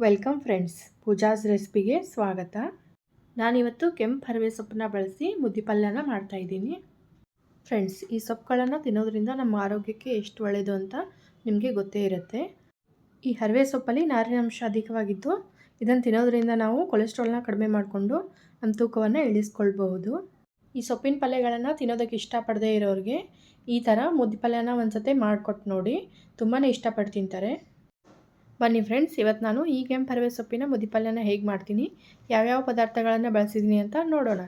Welcome friends, Pooja's ರೆಸಿಪಿಗೆ ಸ್ವಾಗತ. ನಾನಿವತ್ತು ಕೆಂಪು ಹರವೆ ಸೊಪ್ಪನ್ನ ಬಳಸಿ ಮುದ್ದೆ ಪಲ್ಯನ ಮಾಡ್ತಾಯಿದ್ದೀನಿ. ಫ್ರೆಂಡ್ಸ್, ಈ ಸೊಪ್ಪುಗಳನ್ನು ತಿನ್ನೋದ್ರಿಂದ ನಮ್ಮ ಆರೋಗ್ಯಕ್ಕೆ ಎಷ್ಟು ಒಳ್ಳೆಯದು ಅಂತ ನಿಮಗೆ ಗೊತ್ತೇ ಇರುತ್ತೆ. ಈ ಹರವೆ ಸೊಪ್ಪಲ್ಲಿ ನಾರಿನಾಂಶ ಅಧಿಕವಾಗಿದ್ದು ಇದನ್ನು ತಿನ್ನೋದ್ರಿಂದ ನಾವು ಕೊಲೆಸ್ಟ್ರಾಲ್ನ ಕಡಿಮೆ ಮಾಡಿಕೊಂಡು ನಮ್ಮ ತೂಕವನ್ನು ಇಳಿಸ್ಕೊಳ್ಬಹುದು. ಈ ಸೊಪ್ಪಿನ ಪಲ್ಯಗಳನ್ನು ತಿನ್ನೋದಕ್ಕೆ ಇಷ್ಟಪಡದೇ ಇರೋರಿಗೆ ಈ ಥರ ಮುದ್ದೆ ಪಲ್ಯನ ಒಂದ್ಸತಿ ಮಾಡಿಕೊಟ್ಟು ನೋಡಿ, ತುಂಬಾ ಇಷ್ಟಪಟ್ಟು ತಿಂತಾರೆ. ಬನ್ನಿ ಫ್ರೆಂಡ್ಸ್, ಇವತ್ತು ನಾನು ಈ ಕೆಂಪು ಹರವೆ ಸೊಪ್ಪಿನ ಮುದ್ದೆ ಪಲ್ಯನ ಹೇಗೆ ಮಾಡ್ತೀನಿ, ಯಾವ್ಯಾವ ಪದಾರ್ಥಗಳನ್ನು ಬಳಸಿದ್ದೀನಿ ಅಂತ ನೋಡೋಣ.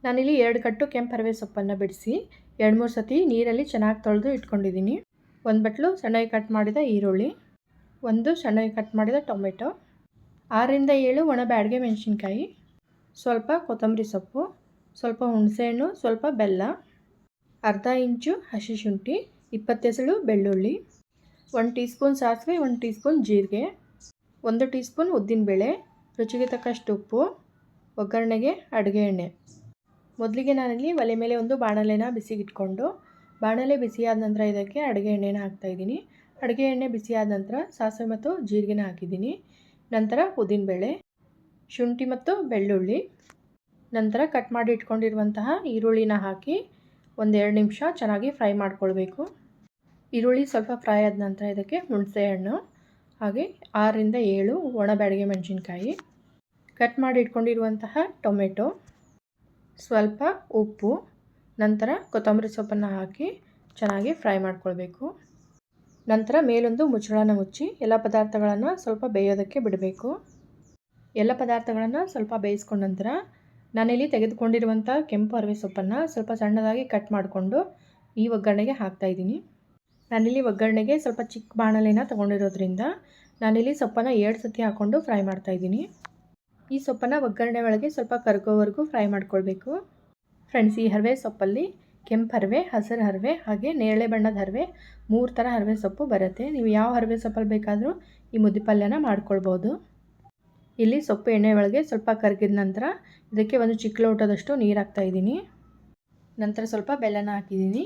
ನಾನಿಲ್ಲಿ 2 ಕಟ್ಟು ಕೆಂಪು ಹರವೆ ಸೊಪ್ಪನ್ನು ಬಿಡಿಸಿ 2-3 ಸತಿ ನೀರಲ್ಲಿ ಚೆನ್ನಾಗಿ ತೊಳೆದು ಇಟ್ಕೊಂಡಿದ್ದೀನಿ. 1 ಬಟ್ಲು ಸಣ್ಣಗೆ ಕಟ್ ಮಾಡಿದ ಈರುಳ್ಳಿ, 1 ಸಣ್ಣಗೆ ಕಟ್ ಮಾಡಿದ ಟೊಮೆಟೊ, 6-7 ಒಣ ಬ್ಯಾಡಗೆ ಮೆಣಸಿನ್ಕಾಯಿ, ಸ್ವಲ್ಪ ಕೊತ್ತಂಬರಿ ಸೊಪ್ಪು, ಸ್ವಲ್ಪ ಹುಣಸೆಹಣ್ಣು, ಸ್ವಲ್ಪ ಬೆಲ್ಲ, ಅರ್ಧ ಇಂಚು ಹಸಿ ಶುಂಠಿ, 20 ಎಸಳು ಬೆಳ್ಳುಳ್ಳಿ, 1 ಟೀ ಸ್ಪೂನ್ ಸಾಸಿವೆ, 1 ಟೀ ಸ್ಪೂನ್ ಜೀರಿಗೆ, 1 ಟೀ ಸ್ಪೂನ್ ಉದ್ದಿನಬೇಳೆ, ರುಚಿಗೆ ತಕ್ಕಷ್ಟು ಉಪ್ಪು, ಒಗ್ಗರಣೆಗೆ ಅಡುಗೆ ಎಣ್ಣೆ. ಮೊದಲಿಗೆ ನಾನಿಲ್ಲಿ ಒಲೆ ಮೇಲೆ ಒಂದು ಬಾಣಲೆನ ಬಿಸಿಗಿಟ್ಕೊಂಡು ಬಾಣಲೆ ಬಿಸಿಯಾದ ನಂತರ ಇದಕ್ಕೆ ಅಡುಗೆ ಎಣ್ಣೆನ ಹಾಕ್ತಾಯಿದ್ದೀನಿ. ಅಡುಗೆ ಎಣ್ಣೆ ಬಿಸಿಯಾದ ನಂತರ ಸಾಸಿವೆ ಮತ್ತು ಜೀರಿಗೆನ ಹಾಕಿದ್ದೀನಿ. ನಂತರ ಉದ್ದಿನಬೇಳೆ, ಶುಂಠಿ ಮತ್ತು ಬೆಳ್ಳುಳ್ಳಿ, ನಂತರ ಕಟ್ ಮಾಡಿ ಇಟ್ಕೊಂಡಿರುವಂತಹ ಈರುಳ್ಳಿನ ಹಾಕಿ 1-2 ನಿಮಿಷ ಚೆನ್ನಾಗಿ ಫ್ರೈ ಮಾಡ್ಕೊಳ್ಬೇಕು. ಈರುಳ್ಳಿ ಸ್ವಲ್ಪ ಫ್ರೈ ಆದ ನಂತರ ಇದಕ್ಕೆ ಹುಣಸೆಹಣ್ಣು, ಹಾಗೆ 6-7 ಒಣ ಬ್ಯಾಡಗೆ ಮೆಣಸಿನ್ಕಾಯಿ, ಕಟ್ ಮಾಡಿ ಇಟ್ಕೊಂಡಿರುವಂತಹ ಟೊಮೆಟೊ, ಸ್ವಲ್ಪ ಉಪ್ಪು, ನಂತರ ಕೊತ್ತಂಬರಿ ಸೊಪ್ಪನ್ನು ಹಾಕಿ ಚೆನ್ನಾಗಿ ಫ್ರೈ ಮಾಡ್ಕೊಳ್ಬೇಕು. ನಂತರ ಮೇಲೊಂದು ಮುಚ್ಚಳನ ಮುಚ್ಚಿ ಎಲ್ಲ ಪದಾರ್ಥಗಳನ್ನು ಸ್ವಲ್ಪ ಬೇಯೋದಕ್ಕೆ ಬಿಡಬೇಕು. ಎಲ್ಲ ಪದಾರ್ಥಗಳನ್ನು ಸ್ವಲ್ಪ ಬೇಯಿಸ್ಕೊಂಡ ನಂತರ ನಾನಿಲ್ಲಿ ತೆಗೆದುಕೊಂಡಿರುವಂಥ ಕೆಂಪು ಹರವೆ ಸೊಪ್ಪನ್ನು ಸ್ವಲ್ಪ ಸಣ್ಣದಾಗಿ ಕಟ್ ಮಾಡಿಕೊಂಡು ಈ ಒಗ್ಗರಣೆಗೆ ಹಾಕ್ತಾಯಿದ್ದೀನಿ. ನಾನಿಲ್ಲಿ ಒಗ್ಗರಣೆಗೆ ಸ್ವಲ್ಪ ಚಿಕ್ಕ ಬಾಣಲೆನ ತೊಗೊಂಡಿರೋದ್ರಿಂದ ನಾನಿಲ್ಲಿ ಸೊಪ್ಪನ್ನು 2 ಸತಿ ಹಾಕ್ಕೊಂಡು ಫ್ರೈ ಮಾಡ್ತಾಯಿದ್ದೀನಿ. ಈ ಸೊಪ್ಪನ್ನು ಒಗ್ಗರಣೆ ಒಳಗೆ ಸ್ವಲ್ಪ ಕರ್ಗೋವರೆಗೂ ಫ್ರೈ ಮಾಡ್ಕೊಳ್ಬೇಕು. ಫ್ರೆಂಡ್ಸ್, ಈ ಹರವೆ ಸೊಪ್ಪಲ್ಲಿ ಕೆಂಪು ಹರವೆ, ಹಸಿರು ಹರವೆ ಹಾಗೆ ನೇರಳೆ ಬಣ್ಣದ ಹರವೆ 3 ಥರ ಹರವೆ ಸೊಪ್ಪು ಬರುತ್ತೆ. ನೀವು ಯಾವ ಹರವೆ ಸೊಪ್ಪಲ್ಲಿ ಬೇಕಾದರೂ ಈ ಮುದ್ದೆ ಪಲ್ಯನ ಮಾಡ್ಕೊಳ್ಬೋದು. ಇಲ್ಲಿ ಸೊಪ್ಪು ಎಣ್ಣೆ ಒಳಗೆ ಸ್ವಲ್ಪ ಕರಗಿದ ನಂತರ ಇದಕ್ಕೆ ಒಂದು ಚಿಕ್ಕ ಲೋಟದಷ್ಟು ನೀರು ಹಾಕ್ತಾಯಿದ್ದೀನಿ. ನಂತರ ಸ್ವಲ್ಪ ಬೆಲ್ಲನ ಹಾಕಿದ್ದೀನಿ.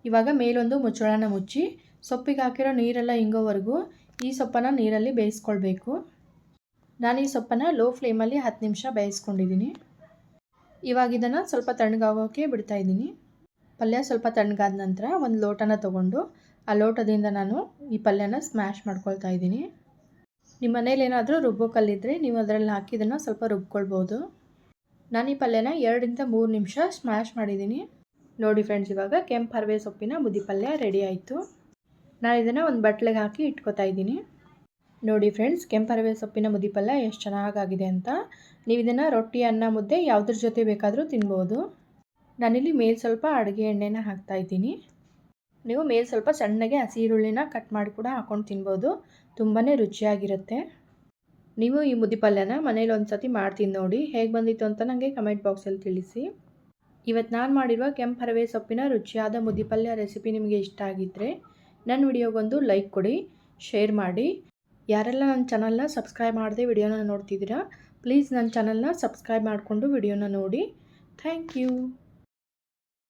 ಇವಾಗ ಮೇಲೊಂದು ಮುಚ್ಚಳನ ಮುಚ್ಚಿ ಸೊಪ್ಪಿಗೆ ಹಾಕಿರೋ ನೀರೆಲ್ಲ ಇಂಗೋವರೆಗೂ ಈ ಸೊಪ್ಪನ್ನು ನೀರಲ್ಲಿ ಬೇಯಿಸ್ಕೊಳ್ಬೇಕು. ನಾನು ಈ ಸೊಪ್ಪನ್ನು ಲೋ ಫ್ಲೇಮಲ್ಲಿ 10 ನಿಮಿಷ ಬೇಯಿಸ್ಕೊಂಡಿದ್ದೀನಿ. ಇವಾಗ ಇದನ್ನು ಸ್ವಲ್ಪ ತಣ್ಣಗಾಗೋಕ್ಕೆ ಬಿಡ್ತಾಯಿದ್ದೀನಿ. ಪಲ್ಯ ಸ್ವಲ್ಪ ತಣ್ಣಗಾದ ನಂತರ ಒಂದು ಲೋಟನ ತೊಗೊಂಡು ಆ ಲೋಟದಿಂದ ನಾನು ಈ ಪಲ್ಯನ ಸ್ಮ್ಯಾಶ್ ಮಾಡ್ಕೊಳ್ತಾ ಇದ್ದೀನಿ. ನಿಮ್ಮ ಮನೇಲಿ ಏನಾದರೂ ರುಬ್ಬೋ ಕಲ್ಲಿದ್ದರೆ ನೀವು ಅದರಲ್ಲಿ ಹಾಕಿ ಇದನ್ನು ಸ್ವಲ್ಪ ರುಬ್ಕೊಳ್ಬೋದು. ನಾನು ಈ ಪಲ್ಯನ 2-3 ನಿಮಿಷ ಸ್ಮ್ಯಾಶ್ ಮಾಡಿದ್ದೀನಿ. ನೋಡಿ ಫ್ರೆಂಡ್ಸ್, ಇವಾಗ ಕೆಂಪು ಹರವೆ ಸೊಪ್ಪಿನ ಮುದ್ದೆ ಪಲ್ಯ ರೆಡಿ ಆಯಿತು. ನಾನು ಇದನ್ನು ಒಂದು ಬಟ್ಲಿಗೆ ಹಾಕಿ ಇಟ್ಕೊತಾ ಇದ್ದೀನಿ. ನೋಡಿ ಫ್ರೆಂಡ್ಸ್, ಕೆಂಪು ಹರವೆ ಸೊಪ್ಪಿನ ಮುದ್ದೆ ಪಲ್ಯ ಎಷ್ಟು ಚೆನ್ನಾಗಾಗಿದೆ ಅಂತ. ನೀವು ಇದನ್ನು ರೊಟ್ಟಿ, ಅನ್ನ, ಮುದ್ದೆ ಯಾವುದ್ರ ಜೊತೆ ಬೇಕಾದರೂ ತಿನ್ಬೋದು. ನಾನಿಲ್ಲಿ ಮೇಲೆ ಸ್ವಲ್ಪ ಅಡುಗೆ ಎಣ್ಣೆನ ಹಾಕ್ತಾಯಿದ್ದೀನಿ. ನೀವು ಮೇಲೆ ಸ್ವಲ್ಪ ಸಣ್ಣಗೆ ಹಸಿ ಈರುಳ್ಳಿನ ಕಟ್ ಮಾಡಿ ಕೂಡ ಹಾಕ್ಕೊಂಡು ತಿನ್ಬೋದು. ತುಂಬಾ ರುಚಿಯಾಗಿರುತ್ತೆ. ನೀವು ಈ ಮುದ್ದೆ ಪಲ್ಯನ ಮನೇಲಿ ಒಂದು ಸತಿ ಮಾಡ್ತೀನಿ ನೋಡಿ, ಹೇಗೆ ಬಂದಿತ್ತು ಅಂತ ನನಗೆ ಕಮೆಂಟ್ ಬಾಕ್ಸಲ್ಲಿ ತಿಳಿಸಿ. ಇವತ್ತು ನಾನು ಮಾಡಿರುವ ಕೆಂಪು ಹರವೆ ಸೊಪ್ಪಿನ ರುಚಿಯಾದ ಮುದ್ದೆ ಪಲ್ಯ ರೆಸಿಪಿ ನಿಮಗೆ ಇಷ್ಟ ಆಗಿದ್ದರೆ ನನ್ನ ವಿಡಿಯೋಗೊಂದು ಲೈಕ್ ಕೊಡಿ, ಶೇರ್ ಮಾಡಿ. ಯಾರೆಲ್ಲ ನನ್ನ ಚಾನಲ್ನ ಸಬ್ಸ್ಕ್ರೈಬ್ ಮಾಡದೆ ವಿಡಿಯೋನ ನೋಡ್ತಿದ್ದೀರಾ, ಪ್ಲೀಸ್ ನನ್ನ ಚಾನಲ್ನ ಸಬ್ಸ್ಕ್ರೈಬ್ ಮಾಡಿಕೊಂಡು ವಿಡಿಯೋನ ನೋಡಿ. Thank you.